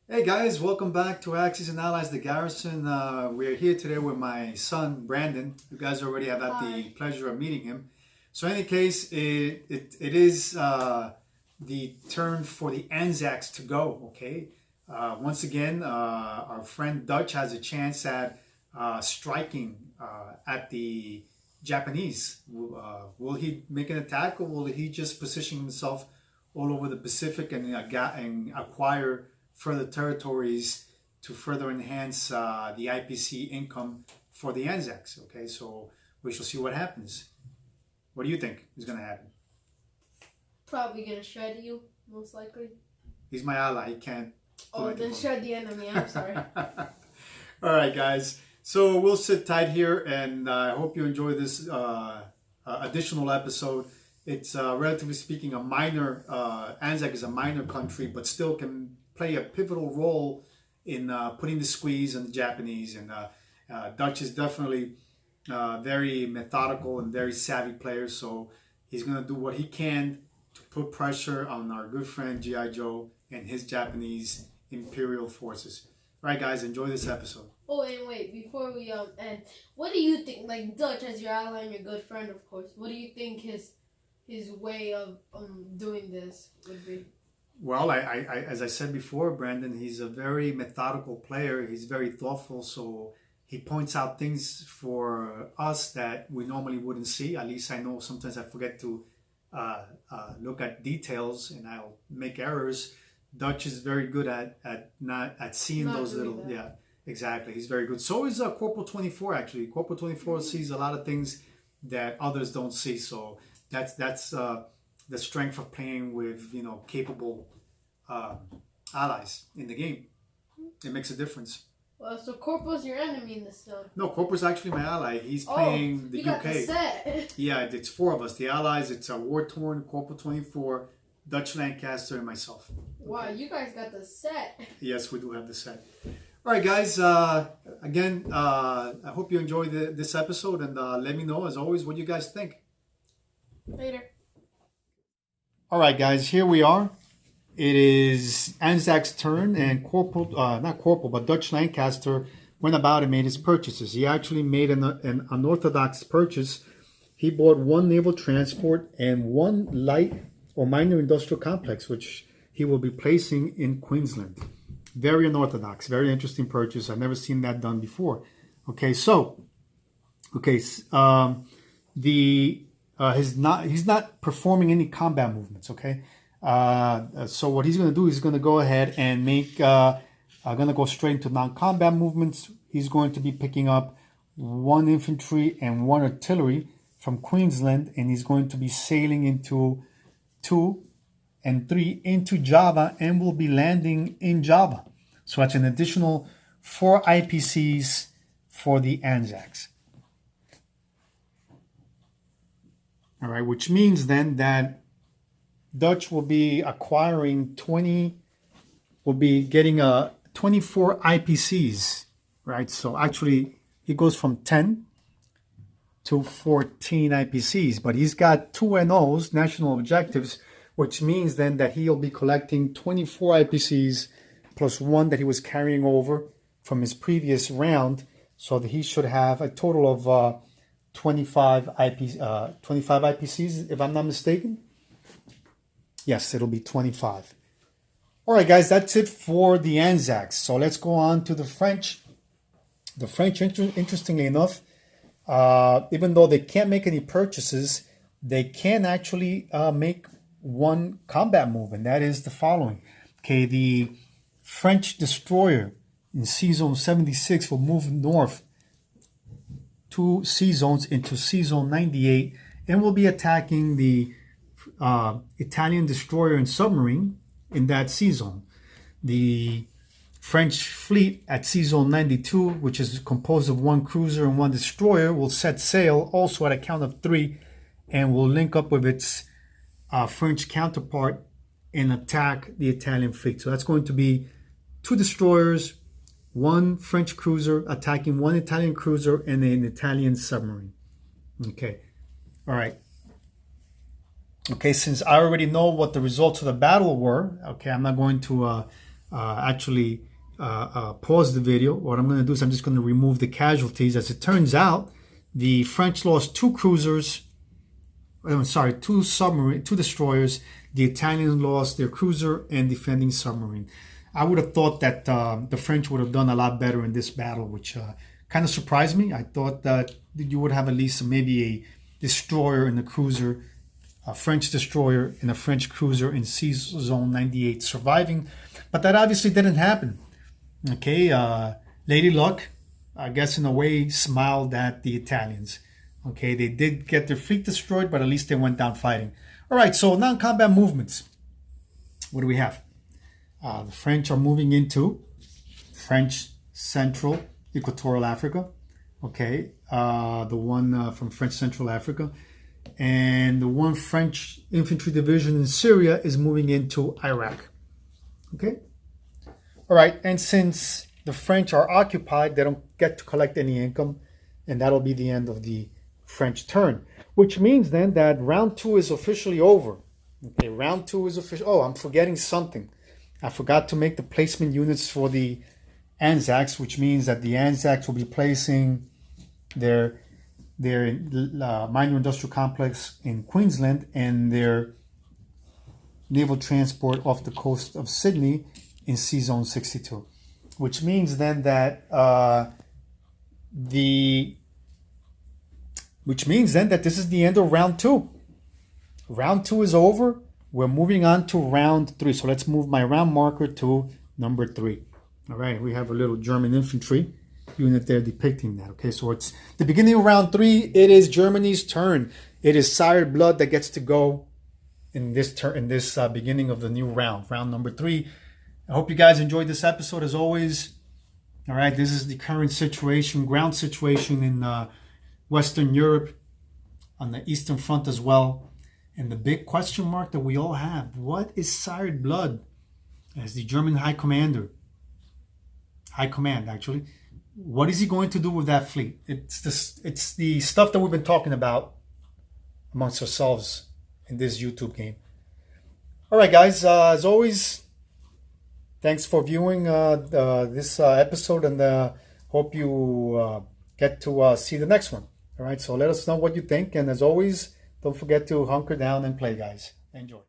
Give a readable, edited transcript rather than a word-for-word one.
Hey guys, welcome back to Axis and Allies, the Garrison. We're here today with my son, Brandon. You guys already have had the Hi. pleasure of meeting him. So in any case, it is the turn for the Anzacs to go, okay? Once again, our friend Dutch has a chance at striking at the Japanese. Will he make an attack, or will he just position himself all over the Pacific and acquire further territories to further enhance the IPC income for the Anzacs? Okay, so we shall see what happens. What do you think is going to happen? Probably gonna shred you, most likely. He's my ally. He can't do Oh, anything then for me. shred the enemy. I'm sorry. All right, guys. So we'll sit tight here, and I hope you enjoy this additional episode. It's relatively speaking a minor. Anzac is a minor country, but still can play a pivotal role in putting the squeeze on the Japanese. And Dutch is definitely very methodical and very savvy player, so he's going to do what he can to put pressure on our good friend G.I. Joe and his Japanese Imperial forces. All right, guys, enjoy this episode. Oh, and wait, before we end, what do you think? Like Dutch, as your ally and your good friend, of course. What do you think his way of doing this would be? Well, as I said before, Brandon, he's a very methodical player. He's very thoughtful, so he points out things for us that we normally wouldn't see. At least I know sometimes I forget to look at details and I'll make errors. Dutch is very good at seeing Not those doing little, that. yeah, exactly. He's very good. So is Corporal 24 actually. Corporal 24 sees a lot of things that others don't see. So that's the strength of playing with capable uh, allies in the game. It makes a difference. Well, so Corporal's your enemy in this stuff. No, Corporal's actually my ally. He's Oh, playing the you got UK. the set. Yeah, it's four of us. The allies, it's a war torn Corporal 24, Dutch Lancaster, and myself. Wow, you guys got the set. Yes, we do have the set. All right, guys. Again, I hope you enjoyed this episode, and let me know, as always, what you guys think. Later. All right, guys, here we are. It is Anzac's turn, and not Corporal, but Dutch Lancaster went about and made his purchases. He actually made an unorthodox purchase. He bought one naval transport and one light or minor industrial complex, which he will be placing in Queensland. Very unorthodox, very interesting purchase. I've never seen that done before. Okay, so, the he's not performing any combat movements. Okay, so what he's going to do is going to go ahead and make going to go straight into non-combat movements. He's going to be picking up one infantry and one artillery from Queensland, and he's going to be sailing into 2 and 3 into Java, and will be landing in Java. So that's an additional 4 IPCs for the Anzacs. All right, which means then that Dutch will be acquiring 24 IPCs, right? So actually, he goes from 10 to 14 IPCs, but he's got 2 NOs, national objectives, which means then that he'll be collecting 24 IPCs plus 1 that he was carrying over from his previous round, so that he should have a total of 25 IPCs, if I'm not mistaken. Yes, it'll be 25. All right, guys, that's it for the Anzacs. So let's go on to the French. The French, interestingly enough, even though they can't make any purchases, they can actually make one combat move, and that is the following. Okay, the French destroyer in Sea Zone 76 will move north 2 sea zones into Sea Zone 98, and will be attacking the Italian destroyer and submarine in that sea zone. The French fleet at Sea Zone 92, which is composed of 1 cruiser and 1 destroyer, will set sail also at a count of 3, and will link up with its French counterpart and attack the Italian fleet. So that's going to be 2 destroyers, 1 French cruiser attacking 1 Italian cruiser and an Italian submarine. Okay, all right. Okay, since I already know what the results of the battle were, okay, I'm not going to actually pause the video. What I'm going to do is I'm just going to remove the casualties. As it turns out, the French lost 2 cruisers. I'm sorry, 2 destroyers. The Italians lost their cruiser and defending submarine. I would have thought that the French would have done a lot better in this battle, which kind of surprised me. I thought that you would have at least maybe a destroyer and a cruiser, a French destroyer and a French cruiser in Sea Zone 98 surviving, but that obviously didn't happen. Okay, Lady Luck, I guess in a way, smiled at the Italians. Okay, they did get their fleet destroyed, but at least they went down fighting. All right, so non-combat movements. What do we have? The French are moving into French Central Equatorial Africa. Okay, the one from French Central Africa. And the one French infantry division in Syria is moving into Iraq. Okay? All right, and since the French are occupied, they don't get to collect any income, and that'll be the end of the French turn, which means then that round 2 is officially over. Okay, round 2 is official. Oh, I'm forgetting something. I forgot to make the placement units for the Anzacs, which means that the Anzacs will be placing their minor industrial complex in Queensland and their naval transport off the coast of Sydney in Sea Zone 62, which means then that this is the end of round 2. Round 2 is over. We're moving on to round 3. So let's move my round marker to number 3. All right, we have a little German infantry unit there depicting that. Okay, so it's the beginning of round 3. It is Germany's turn. It is Sired Blood that gets to go in this beginning of the new round number 3. I hope you guys enjoyed this episode as always. All right, this is the current situation, ground situation in Western Europe, on the Eastern Front as well. And the big question mark that we all have, what is Sired Blood as the German High Command, actually? What is he going to do with that fleet? It's the stuff that we've been talking about amongst ourselves in this YouTube game. All right, guys, as always, thanks for viewing this episode, and hope you get to see the next one. All right, so let us know what you think, and as always, don't forget to hunker down and play, guys. Enjoy.